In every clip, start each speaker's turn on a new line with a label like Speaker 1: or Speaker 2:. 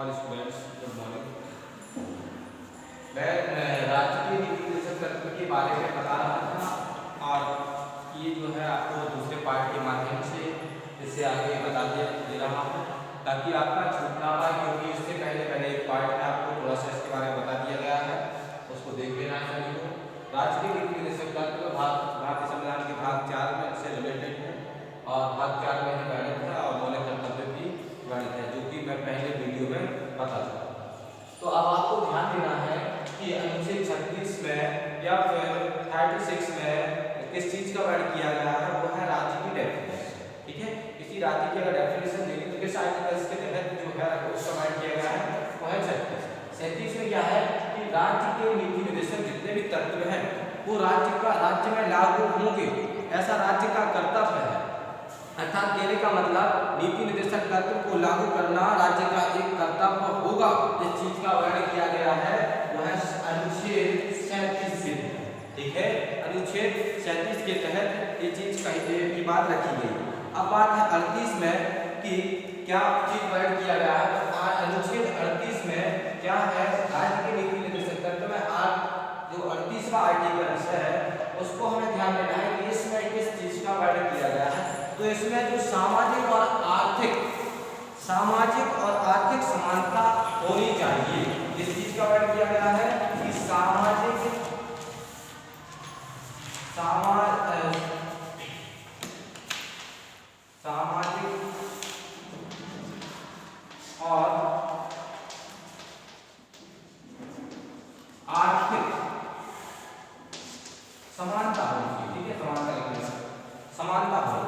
Speaker 1: और students good morning. मैं राजकीय नीति निर्देशक तत्व के बारे में बता रहा था और ये जो है आपको दूसरे पार्ट के माध्यम से इससे आगे बता दे रहा हूँ ताकि आपका छूट ना पाए, क्योंकि इससे पहले एक पार्ट में आपको थोड़ा सा इसके बारे में बता दिया गया है, उसको देख लेना है सभी को। राजकीय नीति निर्देशक तत्व भारतीय संविधान के भाग 4 में से रिलेटेड है और भाग 4 में गणित है और मौलिक कर्तव्य भी गणित है, जो कि मैं पहले वीडियो में बता चुका हूँ। तो अब आपको ध्यान देना है कि अनुच्छेद 36 में या फिर 36 में किस चीज का वर्णन किया गया है, वो है राज्य की डेफिनेशन। ठीक है, किसी राज्य की अगर डेफिनेशन देंगे तो किस आर्टिकल्स के तहत जो है उसका वर्णन किया गया है वो है 37 में क्या है कि राज्य के नीति निर्देशक जितने भी तत्व हैं वो राज्य में लागू होंगे, ऐसा राज्य का कर्तव्य है। अर्थात कहने का मतलब नीति निर्देशक तत्व को लागू करना राज्य का एक कर्तव्य होगा। जिस चीज का वर्णन किया गया है वो है अनुच्छेद 37 के तहत। ठीक है, अनुच्छेद 37 के तहत ये चीज की बात रखी गई। अब बात है 38 में कि क्या चीज वर्णन किया गया है। अनुच्छेद 38 में क्या है, राज्य के नीति निर्देशक तत्व में जो 38वां आर्टिकल है उसको हमें ध्यान देना है कि इसमें किस चीज का वर्णन किया गया है। तो इसमें जो सामाजिक और आर्थिक समानता होनी चाहिए, इस चीज का वर्णन किया गया है कि सामाजिक और आर्थिक समानता होनी चाहिए। ठीक है, समानता हो,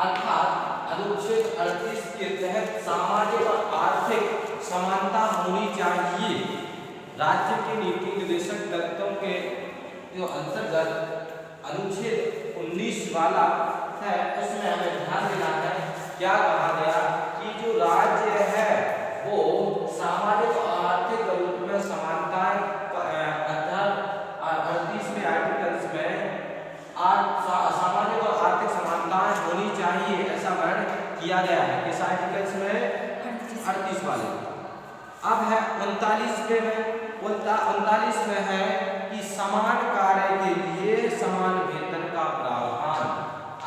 Speaker 1: अर्थात अनुच्छेद 38 के तहत सामाजिक और आर्थिक समानता होनी चाहिए। राज्य के नीति निर्देशक तत्वों के जो अंतर्गत अनुच्छेद 19 वाला है उसमें हमें ध्यान देना है। क्या कहा गया कि जो राज्य है वो सामाजिक और आर्थिक रूप में समानताएं, अर्थात 38 में आर्टिकल्स में सामाजिक और आर्थिक समानताएं होनी चाहिए, ऐसा वर्णन किया गया है। किस आर्टिकल्स में? 38 वाले। अब है 39 में है कि समान कार्य के लिए समान वेतन का प्रावधान।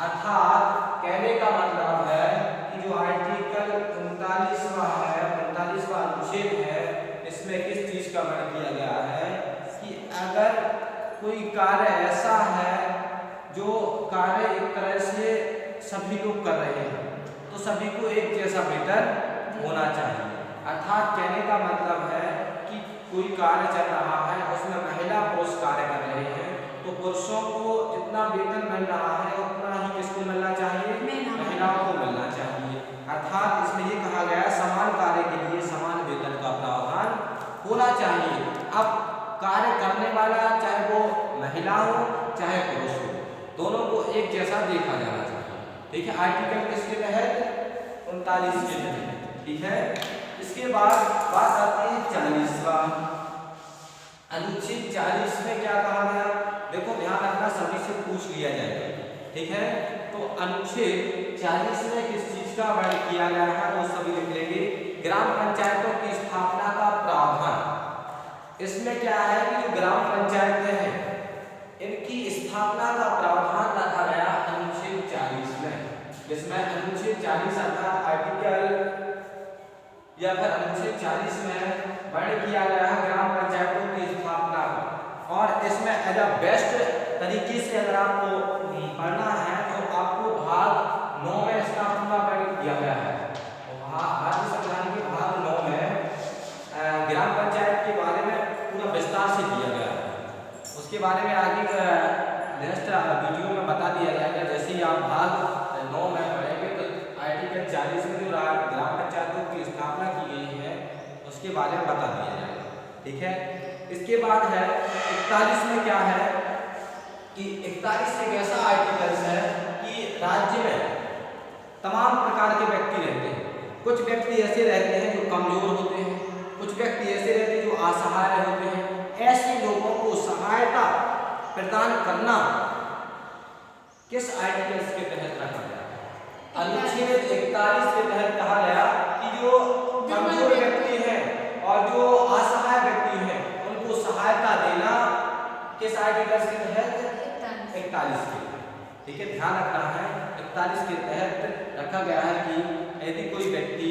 Speaker 1: अर्थात कहने का मतलब है कि जो आर्टिकल 39वां अनुच्छेद है इसमें किस चीज का वर्णन किया गया है कि अगर कोई कार्य ऐसा है जो कार्य एक तरह से सभी लोग कर रहे हैं तो सभी को एक जैसा वेतन होना चाहिए। अर्थात कहने का मतलब है कि कोई कार्य चल रहा है उसमें महिला पुरुष कार्य कर रहे हैं तो पुरुषों को जितना वेतन मिल रहा है उतना ही किसको मिलना चाहिए? महिलाओं को मिलना चाहिए। अर्थात इसमें ये कहा गया है समान कार्य के लिए समान वेतन का प्रावधान होना चाहिए। अब कार्य करने वाला चाहे वो महिला हो चाहे पुरुष हो, दोनों को एक जैसा देखा जाना चाहिए। ठीक है, आर्टिकल किसके तहत? 39 के तहत। ठीक है, इसके बाद बात आती है 40वां अनुच्छेद 40 में क्या कहा गया? देखो ध्यान रखना, सभी से पूछ लिया जाएगा। ठीक है, तो अनुच्छेद 40 में किस चीज का वर्णन किया गया है वो सभी लिख लेंगे। ग्राम पंचायतों की स्थापना का प्रावधान। इसमें क्या है कि जो ग्राम पंचायतें हैं इनकी स्थापना का प्रावधान रखा गया अनुच्छेद 40 में, जिसमें अनुच्छेद 40 अर्थात आर्टिकल या फिर अनुच्छेद 40 में वर्णन किया गया है ग्राम पंचायतों की स्थापना का। और इसमें एज अ बेस्ट तरीके से अगर आपको पढ़ना है तो आपको भाग 9 में इसका पूरा वर्णन किया गया है। भारतीय संविधान के भाग 9 में ग्राम पंचायत के बारे में पूरा विस्तार से दिया गया है। उसके बारे में आगे नेक्स्ट वीडियो में बता दिया जाएगा। जैसे ही आप भाग 9 में पढ़ेंगे तो आर्टिकल 40 में जो ग्राम पंचायतों की स्थापना की गई है उसके बारे में बता दिया जाएगा। ठीक है, इसके बाद है 41 में क्या है कि 41 एक ऐसा आर्टिकल है कि राज्य में तमाम प्रकार के व्यक्ति रहते हैं। कुछ व्यक्ति ऐसे रहते हैं जो कमजोर होते हैं, कुछ व्यक्ति ऐसे रहते हैं जो असहाय होते हैं। ऐसे लोगों को सहायता प्रदान करना किस आर्टिकल के तहत रखा गया? अनुच्छेद 41 के तहत कहा गया कि जो कमजोर व्यक्ति है ठीक है, ध्यान रखना है 41 के तहत रखा गया है कि यदि कोई व्यक्ति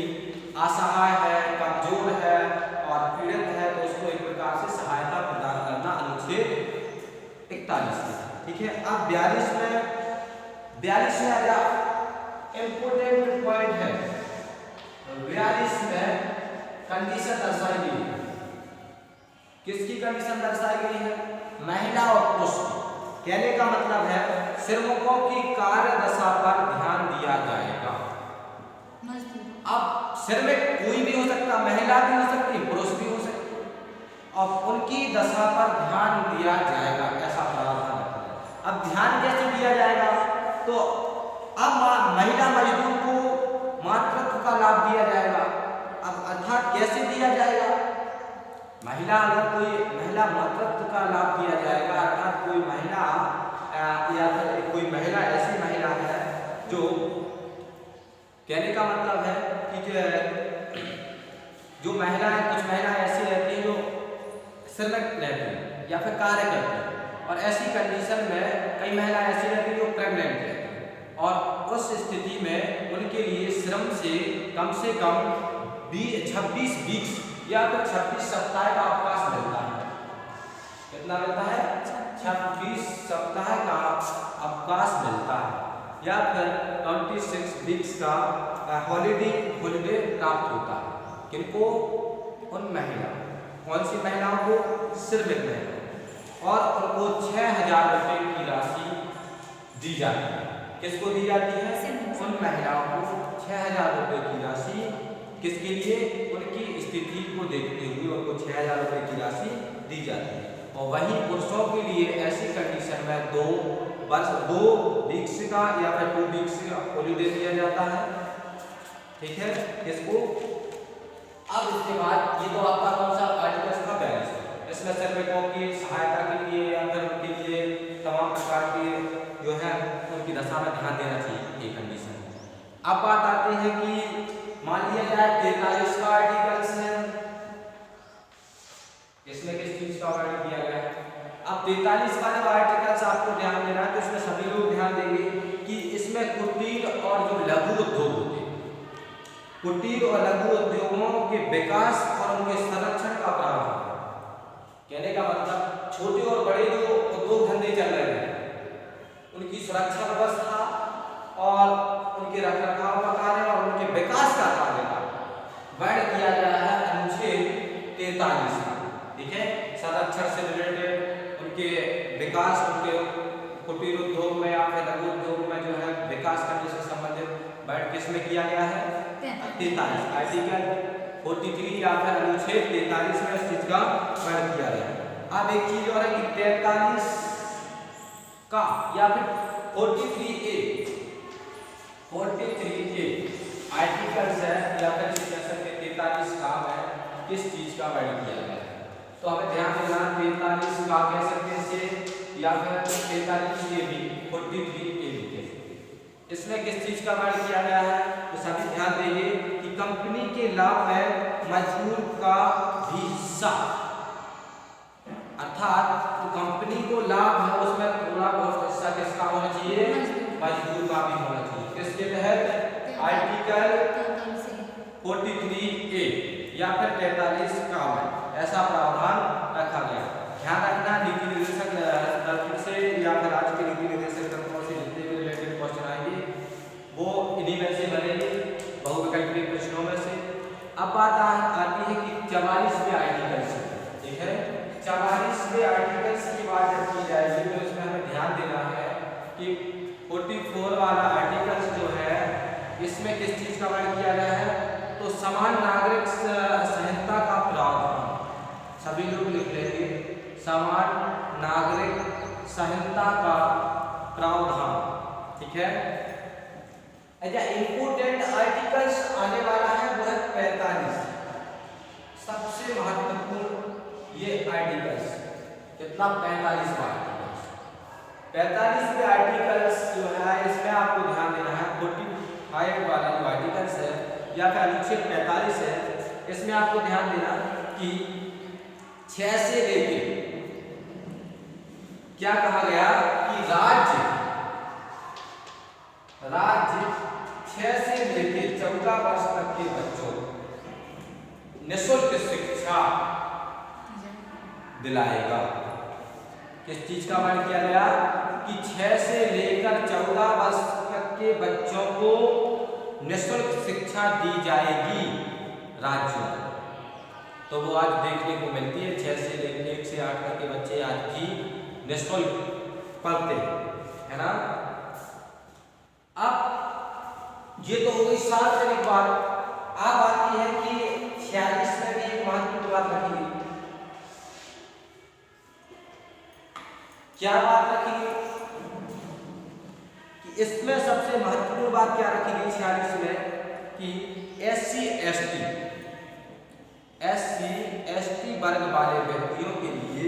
Speaker 1: असहाय है, कमजोर है और पीड़ित है तो उसको एक प्रकार से सहायता प्रदान करना अनुच्छेद 41 है। ठीक है, अब 42 में आया इम्पोर्टेंट पॉइंट है। 42 में कंडीशन दर्शाई गई है। किसकी कंडीशन दर्शाई गई है? महिला और पुरुष की। कहने का मतलब है श्रमिकों की कार्य दशा पर ध्यान दिया जाएगा। अब श्रमिक कोई भी हो सकता, महिला भी हो सकती, पुरुष भी हो सकती, और उनकी दशा पर ध्यान दिया जाएगा, ऐसा प्रावधान है। अब ध्यान कैसे दिया जाएगा? तो अब महिला मजदूर को मातृत्व का लाभ दिया जाएगा। अब अर्थात कैसे दिया जाएगा? महिला मातृत्व का लाभ दिया जाएगा, अर्थात कोई महिला या फिर कोई महिला ऐसी महिला है जो, कहने का मतलब है कि जो महिलाएं, कुछ महिलाएं ऐसी रहती हैं जो श्रमिक रहती हैं या फिर कार्य करती हैं, और ऐसी कंडीशन में कई महिलाएं ऐसी रहती हैं जो प्रेग्नेंट रहती हैं, और उस स्थिति में उनके लिए श्रम से कम 26 वीक्स या फिर 26 सप्ताह का अवकाश मिलता है। कितना मिलता है? 26 सप्ताह का अवकाश मिलता है, या फिर 26 वीक्स का हॉलिडे प्राप्त होता है। किनको? उन महिला, कौन सी महिलाओं को? श्रमिक महिला, और उनको 6,000 रुपये की राशि दी जाती है। किसको दी जाती है? उन महिलाओं को 6,000 रुपये की राशि। किसके लिए? उनकी स्थिति को देखते हुए उनको 6,000 रुपये की राशि दी जाती है। और वहीं पुरुषों के लिए ऐसी कंडीशन में 2 वीक्स का या फिर 2 वीक्स का हॉलिडे दिया जाता है। ठीक है, किसको? अब इसके बाद ये तो आपका कौन सा आर्टिकल्स का बैलेंस है। इसमें श्रमिकों की सहायता के लिए या फिर उनके लिए तमाम प्रकार के जो है उनकी दशा में ध्यान देना चाहिए, ये कंडीशन। अब बात आती है कि मान लिया जाए 43 का आर्टिकल्स है, इसमें किस चीज का वर्णन किया गया है? अब 43 वाले आर्टिकल्स आपको ध्यान देना है, तो इसमें सभी लोग ध्यान देंगे कि इसमें कुटीर और जो लघु उद्योग होते हैं, कुटीर और लघु उद्योगों के विकास और उनके संरक्षण का प्रावधान। कहने का मतलब छोटे और बड़े जो उद्योग धंधे चल रहे हैं उनकी सुरक्षा व्यवस्था और उनके रखरखाव का कार्य और उनके विकास का कार्य वर्णन किया गया है अनुच्छेद 43 में। ठीक है, संरक्षण से रिलेटेड उनके विकास, उनके कुटीर उद्योग में या फिर लघु उद्योग में जो है विकास करने से संबंधित वर्णन किसमें किया गया है? 43 आर्टिकल 43 या फिर अनुच्छेद 43 में इस चीज का वर्णन किया गया है। अब एक चीज और है कि 43 का या फिर 43A आर्टिकल्स है या फिर 43 का है, किस चीज का वर्णन किया गया है? तो हमें ध्यान देना 43 का कह सकते हैं से, या फिर 43A भी 43A भी कह सकते हैं। इसमें किस चीज का वर्णन किया गया है? तो सभी ध्यान देंगे कि कंपनी के लाभ में मजदूर का भी हिस्सा, अर्थात तो कंपनी को लाभ है उसमें थोड़ा बहुत हिस्सा किसका होना चाहिए? मजदूर का भी होना चाहिए। किसके तहत? आर्टिकल 43A या फिर 43 का ऐसा प्रावधान रखा गया। ध्यान रखना नीति निर्देशक तत्व से या फिर आज के नीति निर्देशक तत्वों से जितने भी रिलेटेड क्वेश्चन आएंगे वो इन्हीं में से बनेंगे, बहुविकल्पीय प्रश्नों में से। अब बात आती है कि 44वें आर्टिकल्स। ठीक है, 44वें आर्टिकल्स की बात जब की जाएगी तो इसमें हमें ध्यान देना है कि 44 वाला आर्टिकल्स जो है इसमें किस चीज का वर्णन किया गया है? तो समान नागरिक संहिता का प्रावधान। सभी लोग लिख लेंगे, समान नागरिक संहिता का प्रावधान। ठीक है, अच्छा इंपोर्टेंट आर्टिकल्स आने वाला है वो है 45, सबसे महत्वपूर्ण ये आर्टिकल्स। कितना? 45 आर्टिकल्स। 45 आर्टिकल्स जो है इसमें आपको ध्यान देना है 45 वाला जो आर्टिकल्स है या फिर अनुच्छेद 45 है, इसमें आपको ध्यान देना कि 6 से लेके क्या कहा गया कि राज्य राज्य 6 से लेकर 14 वर्ष तक के बच्चों को निःशुल्क शिक्षा दिलाएगा। किस चीज का वर्णन किया गया कि 6 से लेकर 14 वर्ष तक के बच्चों को निःशुल्क शिक्षा दी जाएगी राज्यों को। तो वो आज देखने को मिलती है, 6 से लेकर 1 से 8 तक के बच्चे आज भी निःशुल्क पढ़ते है ना। अब ये तो हो गई सार्वजनिक बात। अब आती है कि 46 में भी एक महत्वपूर्ण बात रखी गई। क्या बात रखी गई कि इसमें सबसे महत्वपूर्ण बात क्या रखी गई 46 में कि SC/ST वर्ग वाले व्यक्तियों के लिए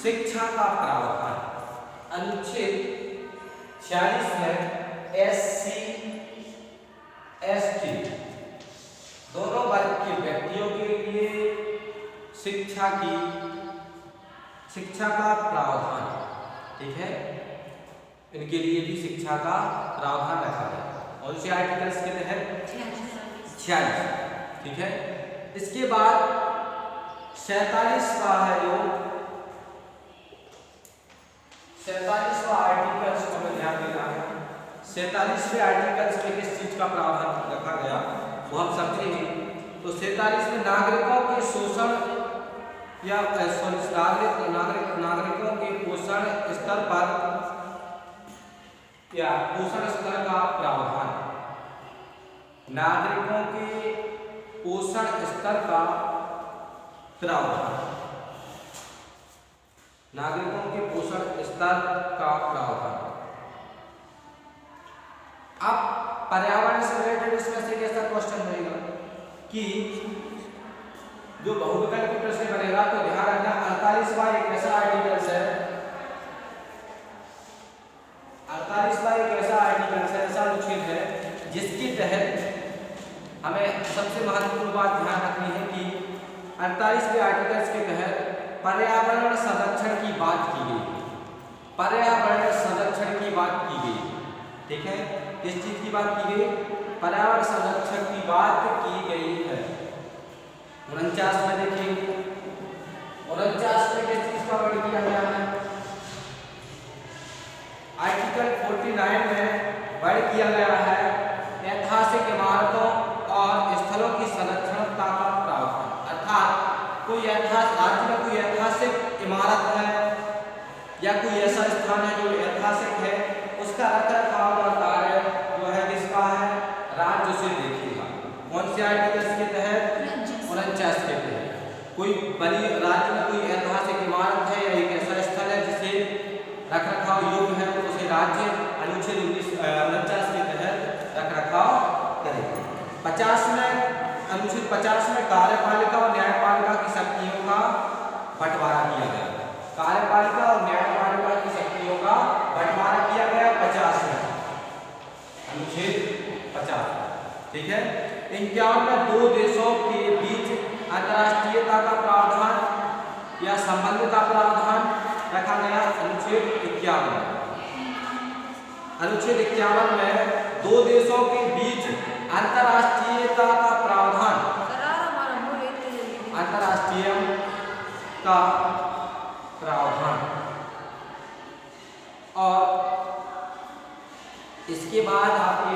Speaker 1: शिक्षा का प्रावधान। अनुच्छेद 46 में SC/ST दोनों वर्ग के व्यक्तियों के लिए शिक्षा का प्रावधान, ठीक है, इनके लिए भी शिक्षा का प्रावधान रखा गया और उसे आर्टिकल्स के तहत 46, ठीक है। इसके बाद 47वां है जो 47वां आर्टिकल्स को हमें ध्यान देना है। 47वें आर्टिकल्स में किस चीज का प्रावधान रखा गया वो हम समझेंगे। तो 47 में नागरिकों के शोषण या नागरिकों के पोषण स्तर पर या पोषण स्तर का प्रावधान। नागरिकों के पोषण स्तर का प्रावधान, नागरिकों के पोषण स्तर का प्रावधान। अब पर्यावरण से रिलेटेड इसमें से कैसा क्वेश्चन रहेगा कि जो बहुविकल्पी प्रश्न बनेगा तो ध्यान रखना 48वां एक ऐसा आर्टिकल्स है, 48वां एक ऐसा आर्टिकल्स है, ऐसा अनुच्छेद है जिसके तहत हमें सबसे महत्वपूर्ण बात ध्यान रखनी है कि 48वें आर्टिकल्स के तहत पर्यावरण संरक्षण की बात की गई। पर्यावरण संरक्षण की बात की गई, ठीक है। किस चीज की बात की गई? पर्यावरण संरक्षण की बात की गई है। 49 में देखिए, 49 में किस चीज का वर्णन किया गया है? आर्टिकल 49 में वर्णन किया गया है ऐतिहासिक इमारतों और स्थलों की संरक्षणता का प्रावधान। अर्थात कोई राज्य में कोई ऐतिहासिक इमारत है या कोई ऐसा स्थान है जो ऐतिहासिक है, उसका रखरखाव का कार्य जो है किसका है? राज्य से देखेगा। कौन से आर्टिकल्स के तहत? 49 के तहत। कोई बड़ी राज्य में कोई ऐतिहासिक इमारत है या एक ऐसा स्थल है जिसे रखरखाव योग्य है, तो उसे राज्य अनुच्छेद 49 के तहत रखरखाव करेगा। 50 में अनुच्छेद 50 में कार्यपालिका और न्यायपालिका की शक्तियों का बंटवारा किया गया। कार्यपालिका और न्यायपालिका की शक्तियों का बंटवारा किया गया 50 में, अनुच्छेद 50, ठीक है। 51 में दो देशों के बीच अंतर्राष्ट्रीयता का प्रावधान या संबंध का प्रावधान रखा गया, अनुच्छेद 51। अनुच्छेद 51 में दो देशों के बीच अंतर्राष्ट्रीयता का प्रावधान, अंतर्राष्ट्रीय का प्रावधान। और इसके बाद आपके